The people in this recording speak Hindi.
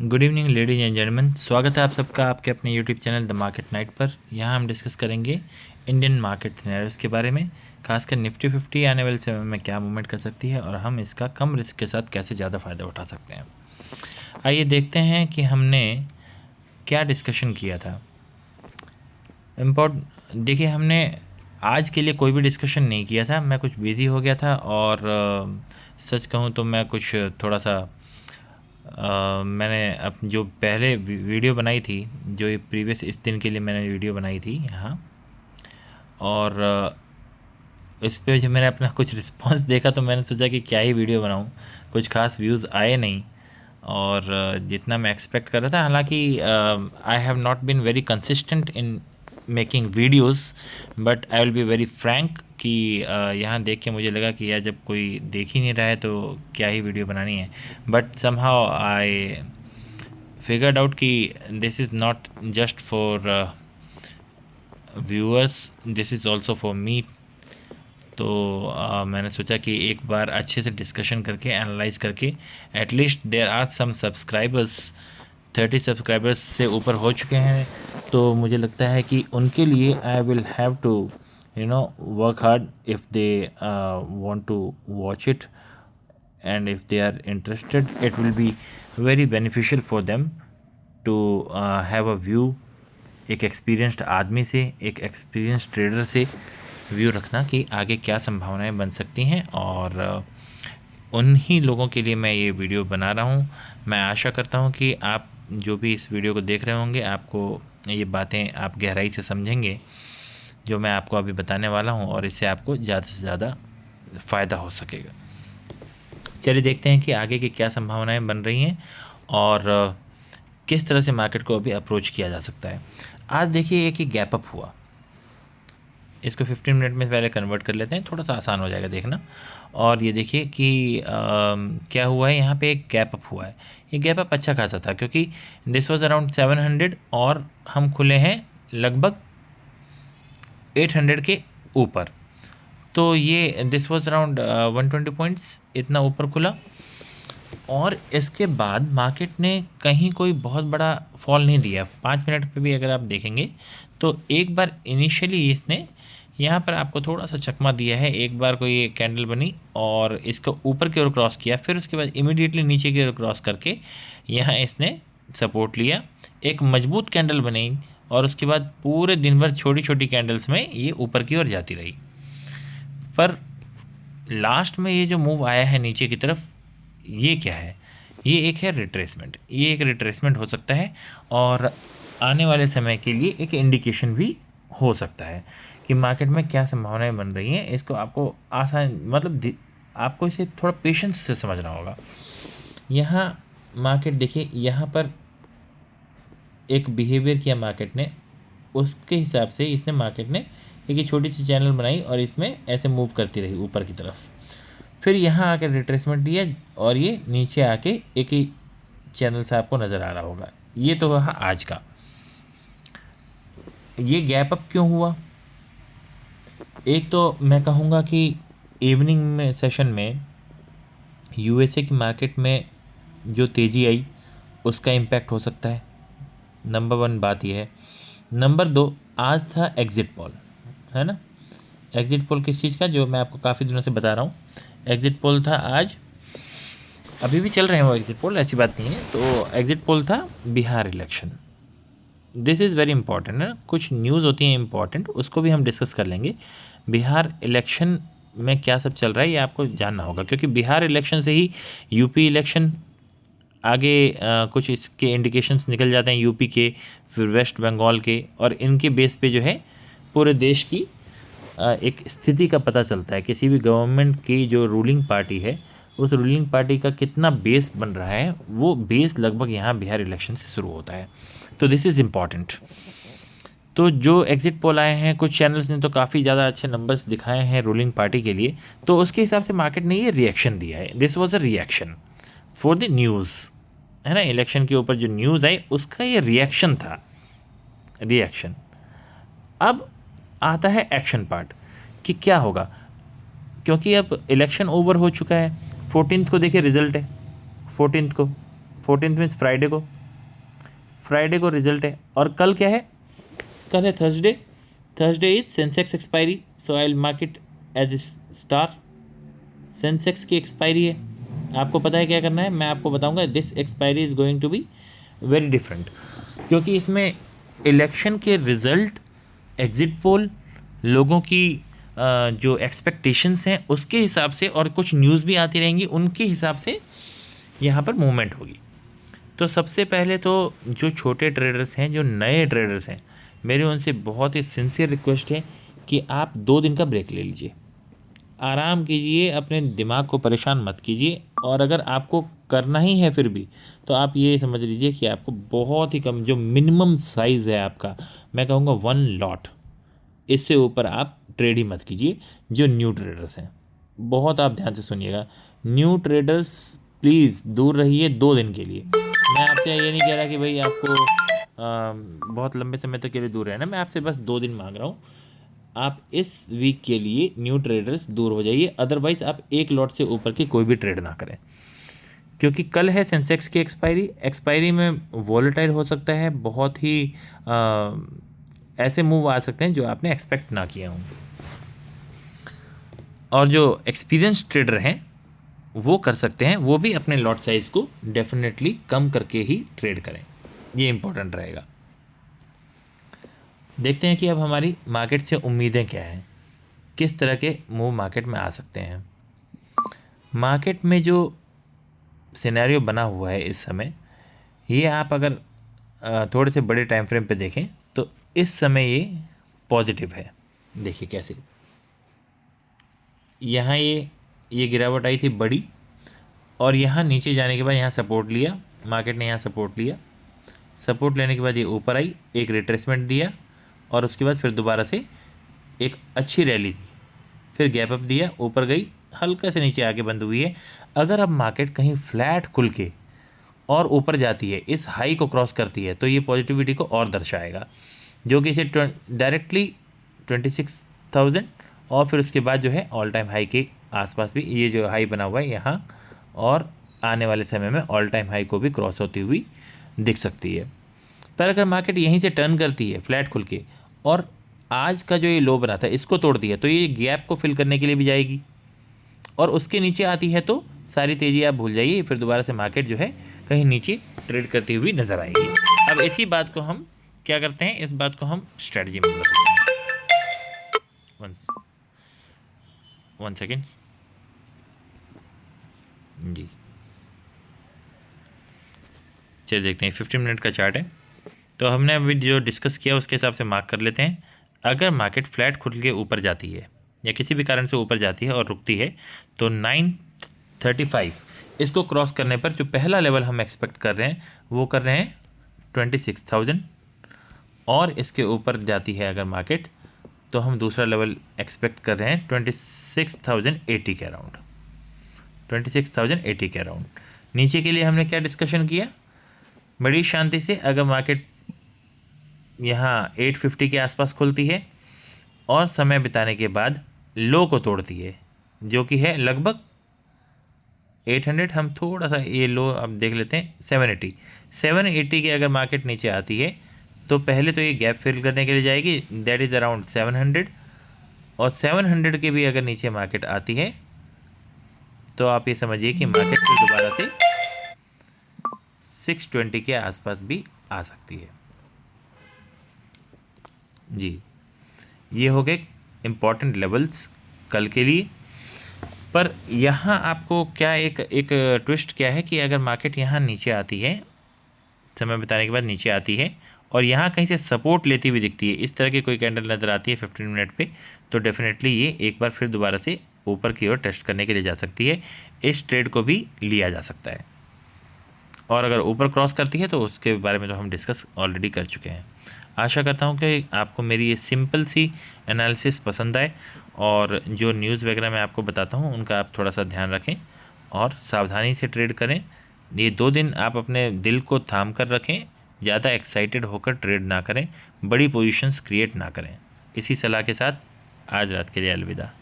Good evening ladies and gentleman, स्वागत है आप सबका आपके अपने YouTube channel the market night पर। यहाँ हम डिस्कस करेंगे इंडियन मार्केट सिनेरियोस के बारे में, खासकर निफ्टी 50 आने वाले समय में क्या मूवमेंट कर सकती है और हम इसका कम रिस्क के साथ कैसे ज़्यादा फ़ायदा उठा सकते हैं। आइए देखते हैं कि हमने क्या डिस्कशन किया था। देखिए, हमने आज के लिए कोई भी डिस्कशन नहीं किया था, मैं कुछ बिज़ी हो गया था और सच कहूँ तो मैं कुछ थोड़ा सा मैंने जो पहले वीडियो बनाई थी, जो ये प्रीवियस इस दिन के लिए मैंने वीडियो बनाई थी यहाँ, और इस पे जब मैंने अपना कुछ रिस्पांस देखा तो मैंने सोचा कि क्या ही वीडियो बनाऊँ। कुछ खास व्यूज़ आए नहीं और जितना मैं एक्सपेक्ट कर रहा था। हालांकि I have not been very consistent in making videos, but I will be very frank कि यहाँ देख के मुझे लगा कि यार जब कोई देख ही नहीं रहा है तो क्या ही वीडियो बनानी है। But somehow I figured out कि this is not just for viewers, this is also for me. तो मैंने सोचा कि एक बार अच्छे से डिस्कशन करके एनालाइज करके, at least there are some subscribers, 30 subscribers से ऊपर हो चुके हैं, तो मुझे लगता है कि उनके लिए I will have to work hard if they want to watch it, and if they are interested it will be very beneficial for them to have a view, एक एक्सपीरियंस्ड आदमी से, एक एक्सपीरियंस्ड ट्रेडर से व्यू रखना कि आगे क्या संभावनाएं बन सकती हैं। और उन्हीं लोगों के लिए मैं ये वीडियो बना रहा हूँ। मैं आशा करता हूँ कि आप जो भी इस वीडियो को देख रहे होंगे, आपको ये बातें आप गहराई से समझेंगे जो मैं आपको अभी बताने वाला हूँ, और इससे आपको ज़्यादा से ज़्यादा फ़ायदा हो सकेगा। चलिए देखते हैं कि आगे की क्या संभावनाएं बन रही हैं और किस तरह से मार्केट को अभी अप्रोच किया जा सकता है। आज देखिए एक ही गैप अप हुआ, इसको 15 मिनट में पहले कन्वर्ट कर लेते हैं, थोड़ा सा आसान हो जाएगा देखना। और ये देखिए कि क्या हुआ है, यहाँ पे एक गैप अप हुआ है। ये गैप अप अच्छा खासा था क्योंकि दिस वाज अराउंड 700 और हम खुले हैं लगभग 800 के ऊपर। तो ये दिस वाज अराउंड 120 पॉइंट्स इतना ऊपर खुला, और इसके बाद मार्केट ने कहीं कोई बहुत बड़ा फॉल नहीं दिया। 5 मिनट पे भी अगर आप देखेंगे तो एक बार इनिशियली इसने यहाँ पर आपको थोड़ा सा चकमा दिया है, एक बार कोई कैंडल बनी और इसको ऊपर की ओर क्रॉस किया, फिर उसके बाद इमीडिएटली नीचे की ओर क्रॉस करके यहाँ इसने सपोर्ट लिया, एक मजबूत कैंडल बनी और उसके बाद पूरे दिन भर छोटी छोटी कैंडल्स में ये ऊपर की ओर जाती रही। पर लास्ट में ये जो मूव आया है नीचे की तरफ, ये क्या है? ये एक है रिट्रेसमेंट। ये एक रिट्रेसमेंट हो सकता है और आने वाले समय के लिए एक इंडिकेशन भी हो सकता है कि मार्केट में क्या संभावनाएं बन रही हैं। इसको आपको आसान आपको इसे थोड़ा पेशेंस से समझना होगा। यहाँ मार्केट देखिए, यहाँ पर एक बिहेवियर किया मार्केट ने, उसके हिसाब से इसने मार्केट ने एक छोटी सी चैनल बनाई और इसमें ऐसे मूव करती रही ऊपर की तरफ। फिर यहाँ आके रिट्रेसमेंट दिया और ये नीचे आके एक ही चैनल से आपको नज़र आ रहा होगा। ये तो रहा आज का। ये गैप अप क्यों हुआ? एक तो मैं कहूँगा कि इवनिंग में सेशन में यूएसए की मार्केट में जो तेज़ी आई उसका इम्पैक्ट हो सकता है। नंबर 1 बात यह है। नंबर 2, आज था एग्ज़िट पोल, है ना। एग्ज़िट पोल किस चीज़ का, जो मैं आपको काफ़ी दिनों से बता रहा हूँ। एग्ज़िट पोल था आज, अभी भी चल रहे हैं वो एग्ज़िट पोल, ऐसी बात नहीं है। तो एग्ज़िट पोल था Bihar election. This is very important ना, कुछ न्यूज़ होती हैं इंपॉर्टेंट, उसको भी हम डिस्कस कर लेंगे। बिहार इलेक्शन में क्या सब चल रहा है ये आपको जानना होगा, क्योंकि बिहार इलेक्शन से ही यूपी इलेक्शन आगे कुछ इसके इंडिकेशंस निकल जाते हैं, यूपी के, फिर वेस्ट बंगाल के, और इनके बेस पे जो है पूरे देश की एक स्थिति का पता चलता है। किसी भी गवर्नमेंट की जो रूलिंग पार्टी है, उस रूलिंग पार्टी का कितना बेस बन रहा है, वो बेस लगभग यहाँ बिहार इलेक्शन से शुरू होता है। तो दिस इज़ इम्पॉर्टेंट। तो जो एग्ज़िट पोल आए हैं, कुछ चैनल्स ने तो काफ़ी ज़्यादा अच्छे नंबर्स दिखाए हैं रूलिंग पार्टी के लिए, तो उसके हिसाब से मार्केट ने ये रिएक्शन दिया है। This was a reaction for the news, है ना। इलेक्शन के ऊपर जो न्यूज़ आई उसका ये रिएक्शन था, रिएक्शन। अब आता है एक्शन पार्ट कि क्या होगा, क्योंकि अब इलेक्शन ओवर हो चुका है। 14th को देखिए रिजल्ट है, 14th को 14 मीन्स फ्राइडे को रिजल्ट है। और कल क्या है, कल है Thursday is Sensex expiry, so I will mark it as star. Sensex की एक्सपायरी है, आपको पता है क्या करना है, मैं आपको बताऊंगा। This expiry is going to be very different, क्योंकि इसमें इलेक्शन के रिज़ल्ट, एग्ज़िट पोल, लोगों की जो एक्सपेक्टेशंस हैं उसके हिसाब से, और कुछ न्यूज़ भी आती रहेंगी उनके हिसाब से यहाँ पर मूवमेंट होगी। तो सबसे पहले तो जो छोटे ट्रेडर्स हैं, जो नए ट्रेडर्स हैं, मेरी उनसे बहुत ही सिंसियर रिक्वेस्ट है कि आप 2 दिन का ब्रेक ले लीजिए, आराम कीजिए, अपने दिमाग को परेशान मत कीजिए। और अगर आपको करना ही है फिर भी, तो आप ये समझ लीजिए कि आपको बहुत ही कम, जो मिनिमम साइज़ है आपका, मैं कहूँगा 1 लॉट, इससे ऊपर आप ट्रेड ही मत कीजिए। जो न्यू ट्रेडर्स हैं, बहुत आप ध्यान से सुनिएगा, न्यू ट्रेडर्स प्लीज़ दूर रहिए 2 दिन के लिए। मैं आपसे ये नहीं कह रहा कि भाई आपको बहुत लंबे समय तक के लिए दूर रहना, मैं आपसे बस 2 दिन मांग रहा हूँ। आप इस वीक के लिए न्यू ट्रेडर्स दूर हो जाइए, अदरवाइज़ आप 1 लॉट से ऊपर की कोई भी ट्रेड ना करें, क्योंकि कल है सेंसेक्स की एक्सपायरी में वॉलेटाइल हो सकता है, बहुत ही ऐसे मूव आ सकते हैं जो आपने एक्सपेक्ट ना किए हों। और जो एक्सपीरियंस ट्रेडर हैं वो कर सकते हैं, वो भी अपने लॉट साइज़ को डेफिनेटली कम करके ही ट्रेड करें, ये इंपॉर्टेंट रहेगा। देखते हैं कि अब हमारी मार्केट से उम्मीदें क्या हैं, किस तरह के मूव मार्केट में आ सकते हैं। मार्केट में जो सिनेरियो बना हुआ है इस समय, ये आप अगर थोड़े से बड़े टाइम फ्रेम पे देखें तो इस समय ये पॉजिटिव है। देखिए कैसे यहाँ ये गिरावट आई थी बड़ी, और यहाँ नीचे जाने के बाद यहाँ सपोर्ट लिया, मार्केट ने यहाँ सपोर्ट लिया, सपोर्ट लेने के बाद ये ऊपर आई, एक रिट्रेसमेंट दिया, और उसके बाद फिर दोबारा से एक अच्छी रैली दी, फिर गैप अप दिया, ऊपर गई, हल्का से नीचे आके बंद हुई है। अगर अब मार्केट कहीं फ्लैट खुल के और ऊपर जाती है, इस हाई को क्रॉस करती है, तो ये पॉजिटिविटी को और दर्शाएगा, जो कि इसे डायरेक्टली 26,000 और फिर उसके बाद जो है ऑल टाइम हाई के आसपास भी ये जो हाई बना हुआ है यहाँ, और आने वाले समय में ऑल टाइम हाई को भी क्रॉस होती हुई दिख सकती है। पर अगर मार्केट यहीं से टर्न करती है फ्लैट खुल के, और आज का जो ये लो बना था इसको तोड़ दिया, तो ये गैप को फिल करने के लिए भी जाएगी, और उसके नीचे आती है तो सारी तेज़ी आप भूल जाइए, फिर दोबारा से मार्केट जो है कहीं नीचे ट्रेड करती हुई नज़र आएगी। अब इसी बात को हम क्या करते हैं, इस बात को हम स्ट्रेटजी में बदलते हैं। वन सेकेंड जी, चलिए देखते हैं। 15 मिनट का चार्ट है, तो हमने अभी जो डिस्कस किया उसके हिसाब से मार्क कर लेते हैं। अगर मार्केट फ्लैट खुल के ऊपर जाती है या किसी भी कारण से ऊपर जाती है और रुकती है, तो 935 इसको क्रॉस करने पर जो पहला लेवल हम एक्सपेक्ट कर रहे हैं वो कर रहे हैं 26,000, और इसके ऊपर जाती है अगर मार्केट, तो हम दूसरा लेवल एक्सपेक्ट कर रहे हैं 26,080 के अराउंड, 26,080 के अराउंड। नीचे के लिए हमने क्या डिस्कशन किया, बड़ी शांति से अगर मार्केट यहाँ 850 के आसपास खुलती है और समय बिताने के बाद लो को तोड़ती है, जो कि है लगभग 800, हम थोड़ा सा ये लो अब देख लेते हैं, 780 के अगर मार्केट नीचे आती है तो पहले तो ये गैप फिल करने के लिए जाएगी, दैट इज़ अराउंड 700, और 700 के भी अगर नीचे मार्केट आती है तो आप ये समझिए कि मार्केट फिर दोबारा से 620 के आसपास भी आ सकती है। जी, ये हो गए इम्पॉर्टेंट लेवल्स कल के लिए। पर यहाँ आपको क्या एक ट्विस्ट क्या है कि अगर मार्केट यहाँ नीचे आती है, समय बिताने के बाद नीचे आती है, और यहाँ कहीं से सपोर्ट लेती हुई दिखती है, इस तरह की कोई कैंडल नज़र आती है 15 मिनट पे, तो डेफिनेटली ये एक बार फिर दोबारा से ऊपर की ओर टेस्ट करने के लिए जा सकती है। इस ट्रेड को भी लिया जा सकता है, और अगर ऊपर क्रॉस करती है तो उसके बारे में तो हम डिस्कस ऑलरेडी कर चुके हैं। आशा करता हूँ कि आपको मेरी ये सिंपल सी एनालिसिस पसंद आए, और जो न्यूज़ वगैरह मैं आपको बताता हूँ उनका आप थोड़ा सा ध्यान रखें और सावधानी से ट्रेड करें। ये 2 दिन आप अपने दिल को थाम कर रखें, ज़्यादा एक्साइटेड होकर ट्रेड ना करें, बड़ी पोजीशंस क्रिएट ना करें। इसी सलाह के साथ आज रात के लिए अलविदा।